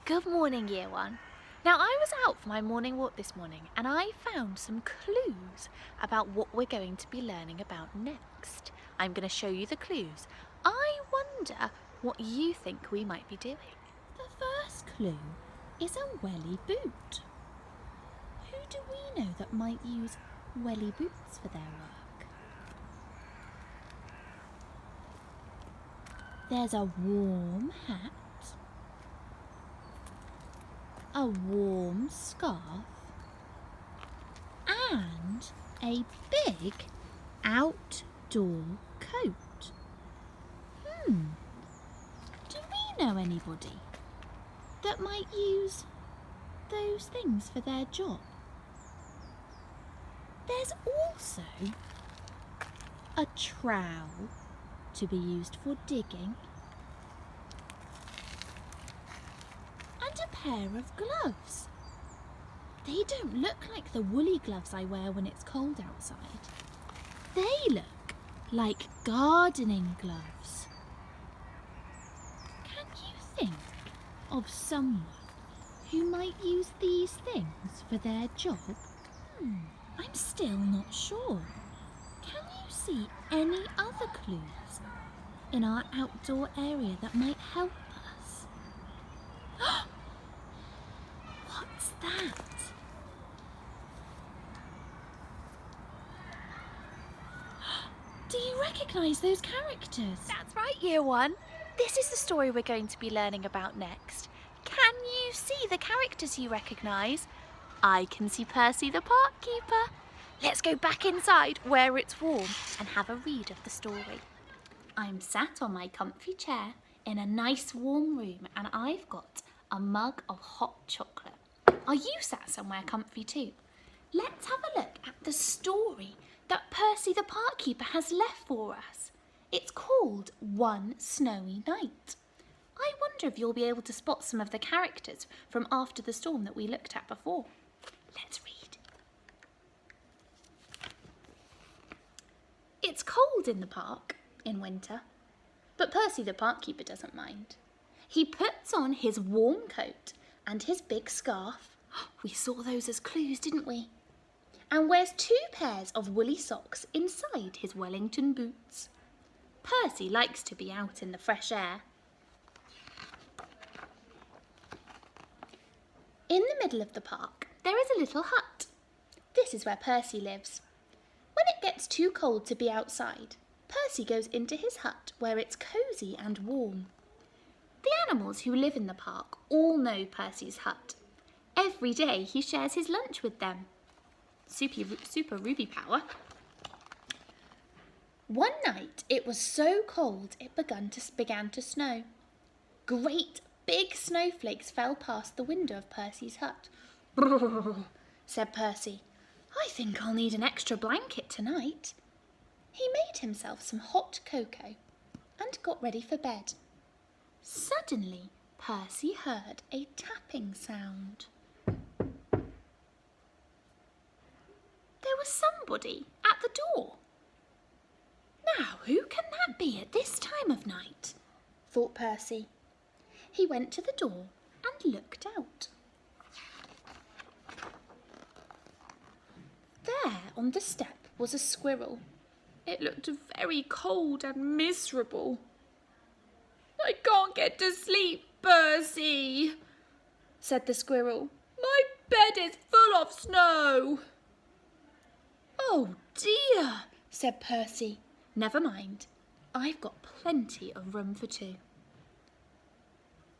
Good morning, Year 1. Now, I was out for my morning walk this morning and I found some clues about what we're going to be learning about next. I'm going to show you the clues. I wonder what you think we might be doing. The first clue is a welly boot. Who do we know that might use welly boots for their work? There's a warm hat, a warm scarf, and a big outdoor coat. Do we know anybody that might use those things for their job? There's also a trowel to be used for digging and a pair of gloves. They don't look like the woolly gloves I wear when it's cold outside. They look like gardening gloves. Can you think of someone who might use these things for their job? I'm still not sure. Can you see any other clues in our outdoor area that might help us? What's that? Do you recognise those characters? That's right, Year 1. This is the story we're going to be learning about next. Can you see the characters you recognise? I can see Percy the park keeper. Let's go back inside where it's warm and have a read of the story. I'm sat on my comfy chair in a nice warm room and I've got a mug of hot chocolate. Are you sat somewhere comfy too? Let's have a look at the story that Percy the park keeper has left for us. It's called One Snowy Night. I wonder if you'll be able to spot some of the characters from After the Storm that we looked at before. Let's read. It's cold in the park in winter, but Percy the park keeper doesn't mind. He puts on his warm coat and his big scarf. We saw those as clues, didn't we? And wears 2 pairs of woolly socks inside his Wellington boots. Percy likes to be out in the fresh air. In the middle of the park, there is a little hut. This is where Percy lives. When it gets too cold to be outside, Percy goes into his hut where it's cosy and warm. The animals who live in the park all know Percy's hut. Every day he shares his lunch with them. Super Ruby power. One night it was so cold it began to snow. Great big snowflakes fell past the window of Percy's hut. "Brrr," said Percy. "I think I'll need an extra blanket tonight." He made himself some hot cocoa and got ready for bed. Suddenly, Percy heard a tapping sound. There was somebody at the door. Now, who can that be at this time of night? Thought Percy. He went to the door and looked out. There on the step was a squirrel. It looked very cold and miserable. "I can't get to sleep, Percy," said the squirrel. "My bed is full of snow." "Oh dear," said Percy. "Never mind, I've got plenty of room for 2.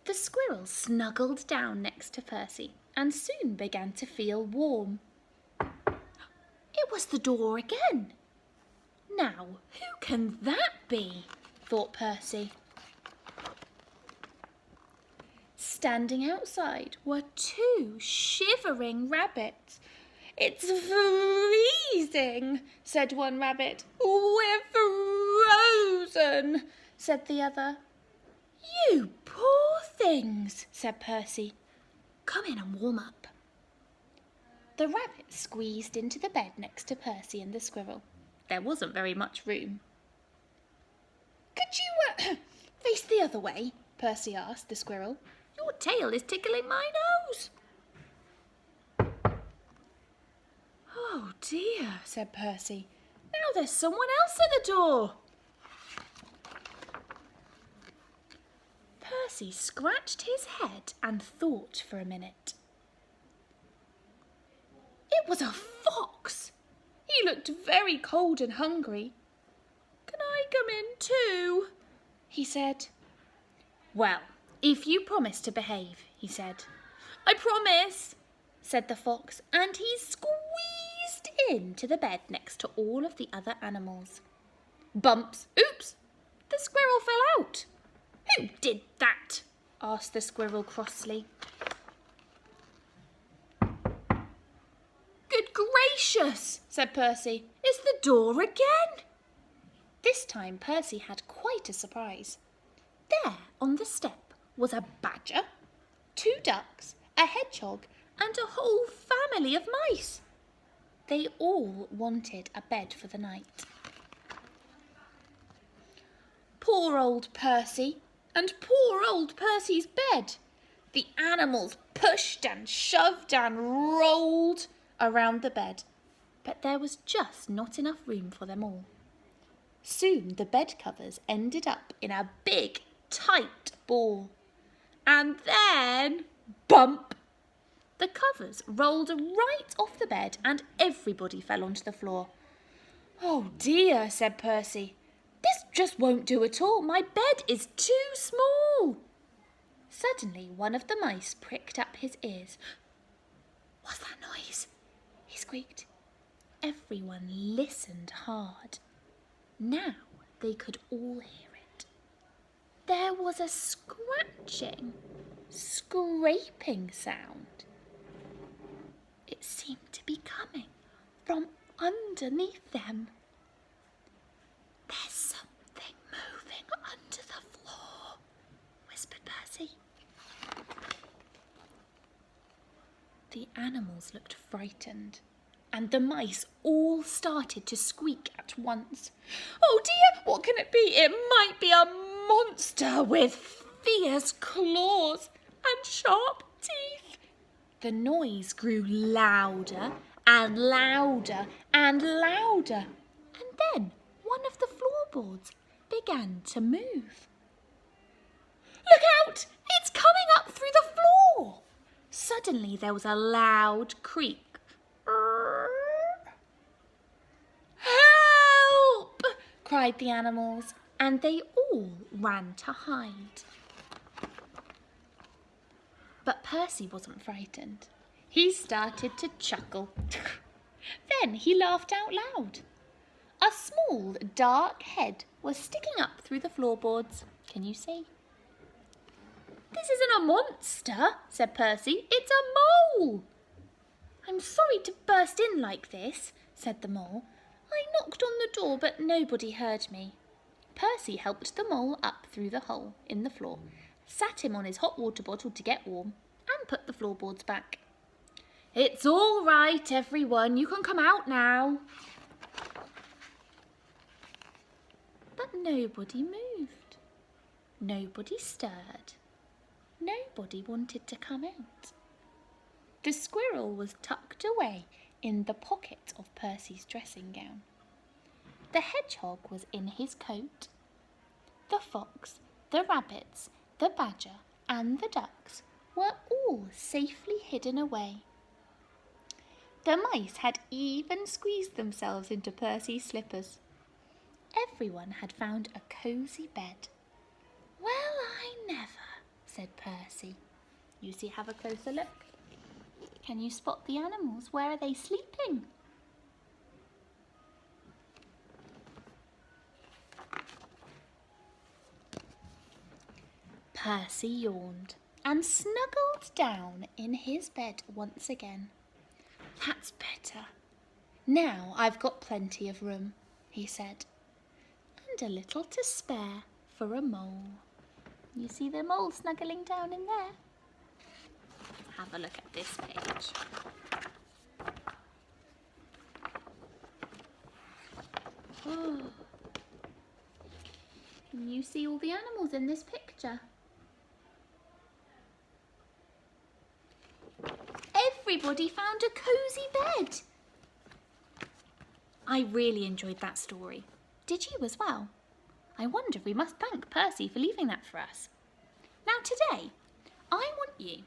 The squirrel snuggled down next to Percy and soon began to feel warm. It was the door again. Now, who can that be? Thought Percy. Standing outside were 2 shivering rabbits. "It's freezing," said one rabbit. "We're frozen," said the other. "You poor things," said Percy. "Come in and warm up." The rabbit squeezed into the bed next to Percy and the squirrel. There wasn't very much room. "Could you face the other way?" Percy asked the squirrel. "You're short tail is tickling my nose. Oh dear, said Percy. Now there's someone else at the door. Percy scratched his head and thought for a minute. It was a fox. He looked very cold and hungry. Can I come in too? He said. Well, if you promise to behave, he said. I promise, said the fox, and he squeezed into the bed next to all of the other animals. Bumps! Oops! The squirrel fell out. Who did that? Asked the squirrel crossly. Good gracious, said Percy. It's the door again. This time Percy had quite a surprise. There on the step was a badger, 2 ducks, a hedgehog, and a whole family of mice. They all wanted a bed for the night. Poor old Percy, and poor old Percy's bed. The animals pushed and shoved and rolled around the bed, but there was just not enough room for them all. Soon the bed covers ended up in a big, tight ball. And then, bump! The covers rolled right off the bed and everybody fell onto the floor. Oh dear, said Percy. This just won't do at all. My bed is too small. Suddenly one of the mice pricked up his ears. What's that noise? He squeaked. Everyone listened hard. Now they could all hear it. There was a scratching, scraping sound. It seemed to be coming from underneath them. There's something moving under the floor, whispered Percy. The animals looked frightened, and the mice all started to squeak at once. Oh dear, what can it be? It might be a monster with fierce claws and sharp teeth. The noise grew louder and louder and louder, and then one of the floorboards began to move. Look out! It's coming up through the floor! Suddenly there was a loud creak. Help! Cried the animals, and they all ran to hide. But Percy wasn't frightened. He started to chuckle. Then he laughed out loud. A small, dark head was sticking up through the floorboards. Can you see? This isn't a monster, said Percy. It's a mole. I'm sorry to burst in like this, said the mole. I knocked on the door, but nobody heard me. Percy helped the mole up through the hole in the floor, sat him on his hot water bottle to get warm, and put the floorboards back. It's all right, everyone. You can come out now. But nobody moved. Nobody stirred. Nobody wanted to come out. The squirrel was tucked away in the pocket of Percy's dressing gown. The hedgehog was in his coat. The fox, the rabbits, the badger, and the ducks were all safely hidden away. The mice had even squeezed themselves into Percy's slippers. Everyone had found a cosy bed. Well, I never, said Percy. You see, have a closer look. Can you spot the animals? Where are they sleeping? Percy yawned and snuggled down in his bed once again. That's better. Now I've got plenty of room, he said, and a little to spare for a mole. You see the mole snuggling down in there? Have a look at this page. Oh. Can you see all the animals in this picture? everybody found a cosy bed. I really enjoyed that story. Did you as well? I wonder if we must thank Percy for leaving that for us. Now today, I want you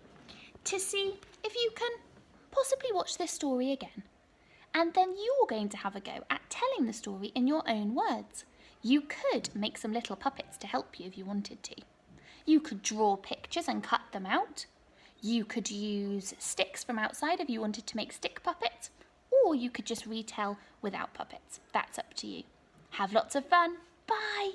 to see if you can possibly watch this story again. And then you're going to have a go at telling the story in your own words. You could make some little puppets to help you if you wanted to. You could draw pictures and cut them out. You could use sticks from outside if you wanted to make stick puppets. Or you could just retell without puppets. That's up to you. Have lots of fun. Bye!